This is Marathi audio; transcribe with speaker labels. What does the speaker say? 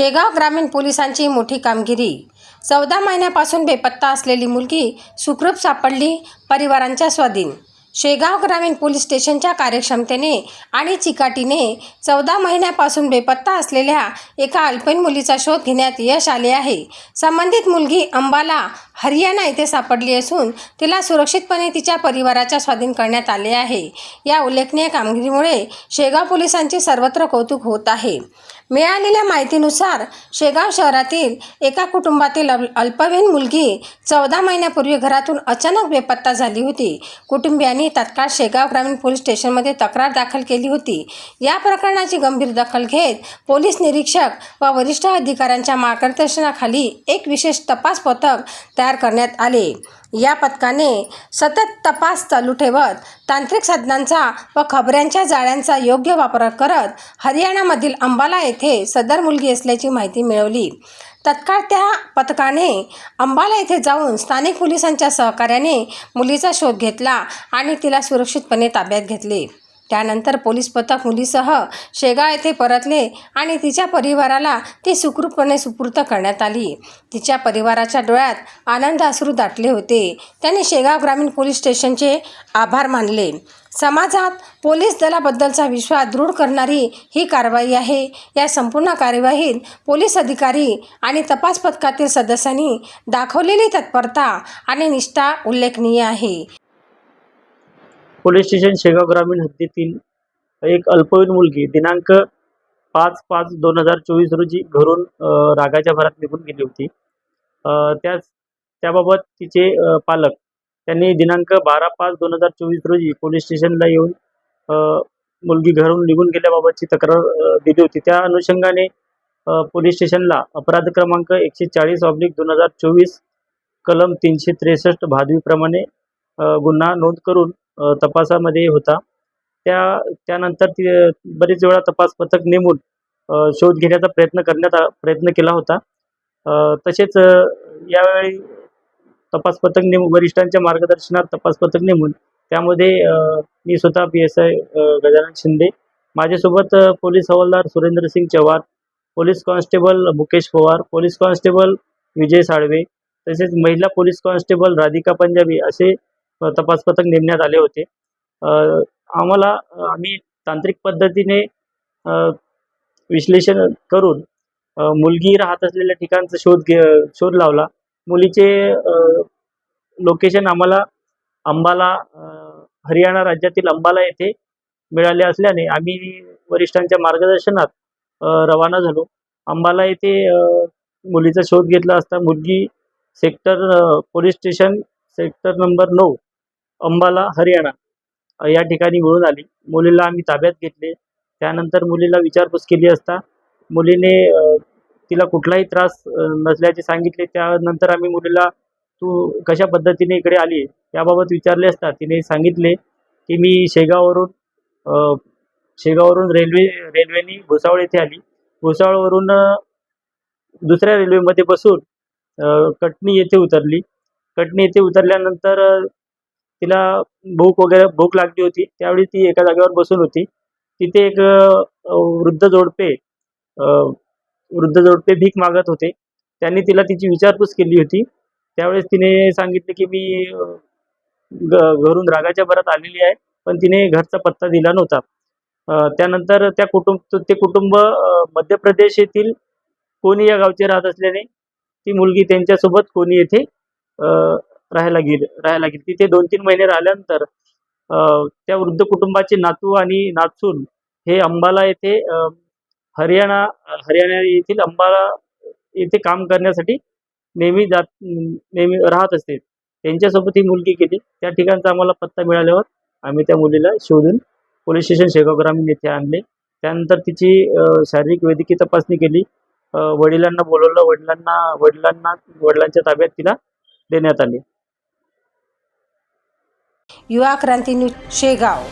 Speaker 1: शेगाव ग्रामीण पोलिसांची मोठी कामगिरी। 14 महिन्यापासून बेपत्ता असलेली मुलगी सुखरूप सापडली, परिवारांच्या स्वाधीन। शेगाव ग्रामीण पोलीस स्टेशनच्या कार्यक्षमतेने आणि चिकाटीने 14 महिन्यापासून बेपत्ता असलेल्या एका अल्पवयीन मुलीचा शोध घेण्यात यश आले आहे। संबंधित मुलगी अंबाला, हरियाणा येथे सापडली असून तिला सुरक्षितपणे तिच्या परिवाराच्या स्वाधीन करण्यात आले आहे। या उल्लेखनीय कामगिरीमुळे शेगाव पोलिसांचे सर्वत्र कौतुक होत आहे। मिळालेल्या माहितीनुसार शेगाव शहरातील एका कुटुंबातील अल्पवयीन मुलगी 14 महिन्यापूर्वी घरातून अचानक बेपत्ता झाली होती। कुटुंबियांनी तात्काळ शेगाव ग्रामीण पोलीस स्टेशनमध्ये तक्रार दाखल केली होती। या प्रकरणाची गंभीर दखल घेत पोलीस निरीक्षक व वरिष्ठ अधिकाऱ्यांच्या मार्गदर्शनाखाली एक विशेष तपास पथक तयार करण्यात आले। या पथकाने सतत तपास चालू ठेवत तांत्रिक साधनांचा व खबऱ्यांच्या जाळ्यांचा योग्य वापर करत हरियाणामधील अंबाला येथे सदर मुलगी असल्याची माहिती मिळवली। तत्काळ त्या पथकाने अंबाला येथे जाऊन स्थानिक पोलिसांच्या सहकार्याने मुलीचा शोध घेतला आणि तिला सुरक्षितपणे ताब्यात घेतले। त्यानंतर पोलीस पथक मुलीसह शेगाव येथे परतले आणि तिच्या परिवाराला ती सुखरूपपणे सुपूर्द करण्यात आली। तिच्या परिवाराच्या डोळ्यात आनंद अश्रू दाटले होते। त्यांनी शेगाव ग्रामीण पोलीस स्टेशनचे आभार मानले। समाजात पोलीस दलाबद्दलचा विश्वास दृढ करणारी ही कारवाई आहे। या संपूर्ण कार्यवाहीत पोलीस अधिकारी आणि तपास पथकातील सदस्यांनी दाखवलेली तत्परता आणि निष्ठा उल्लेखनीय आहे।
Speaker 2: पोलीस स्टेशन शेगाव ग्रामीण हद्दीतील एक अल्पवयीन मुलगी दिनांक 5/5/2024 रोजी घरून रागाच्या भरात निघून गेली होती। त्याबाबत तिचे पालक त्यांनी दिनांक 12/5/2024 रोजी पोलीस स्टेशनला येऊन मुलगी घरून निघून गेल्याबाबतची तक्रार दिली होती। त्या अनुषंगाने पोलीस स्टेशनला अपराध क्रमांक 140/2024 कलम 363 भादवीप्रमाणे गुन्हा नोंद करून तपासामध्ये होता। त्यानंतर बरेच वेळा तपास पथक नेमून शोध घेण्याचा प्रयत्न केला होता। तसेच यावेळी तपास पथक वरिष्ठांच्या मार्गदर्शनात तपास पथक नेमून त्यामध्ये मी स्वतः PSI गजानन शिंदे, माझ्यासोबत पोलीस हवालदार Surendrasingh Chavan, police constable Mukesh Pawar, police constable Vijay Salve, तसेच महिला पोलीस कॉन्स्टेबल राधिका पंजाबी असे तपास पथक नेमण्यात आले होते। आम्ही तांत्रिक पद्धतीने विश्लेषण करून मुलगी राहत असलेल्या ठिकाणचा शोध लावला। मुलीचे लोकेशन आम्हाला अंबाला, हरियाणा राज्यातील अंबाला येथे मिळाले असल्याने आम्ही वरिष्ठांच्या मार्गदर्शनात रवाना झालो। अंबाला येथे मुलीचा शोध घेतला असता मुलगी police station sector number 9 Ambala Haryana या ठिकाणी मिळून आली। मुलीला आम्ही ताब्यात घेतले। त्यानंतर मुलीला विचारपूस केली असता मुलीने तिला कुठलाही त्रास नसल्याचे सांगितले। त्यानंतर आम्ही मुलीला तू कशा पद्धतीने इकडे आली याबाबत विचारले असता तिने सांगितले की मी शेगाववरून रेल्वेने भुसावळ येथे आली। भुसावळवरून दुसऱ्या रेल्वेमध्ये बसून कटनी येथे उतरली। कटनी येथे उतरल्यानंतर तिला भूक लागली होती। त्यावेळी ती एका जागेवर बसून होती। तिथे एक वृद्ध जोडपे भीक मागत होते। त्यांनी तिला तिची विचारपूस केली होती। त्यावेळेस तिने सांगितले की मी घरून रागाच्या भरात आलेली आहे, पण तिने घरचा पत्ता दिला नव्हता। त्यानंतर ते कुटुंब मध्य प्रदेश येथील कोणी या गावचे राहत असल्याने ती मुलगी त्यांच्यासोबत कोणी येथे राहायला गेली। तिथे 2-3 महिने राहिल्यानंतर त्या वृद्ध कुटुंबाचे नातू आणि नातसून हे अंबाला येथे हरियाणा येथील अंबाला येथे काम करण्यासाठी नेहमी राहत असते। त्यांच्यासोबत ही मुलगी गेली। त्या ठिकाणचा आम्हाला पत्ता मिळाल्यावर आम्ही त्या मुलीला शोधून पोलीस स्टेशन शेगाव ग्रामीण येथे आणले। त्यानंतर तिची शारीरिक वैद्यकीय तपासणी केली। वडिलांना बोलवलं। वडिलांच्या ताब्यात तिला देण्यात आले।
Speaker 1: युवा क्रांती न्यूज शेगाव।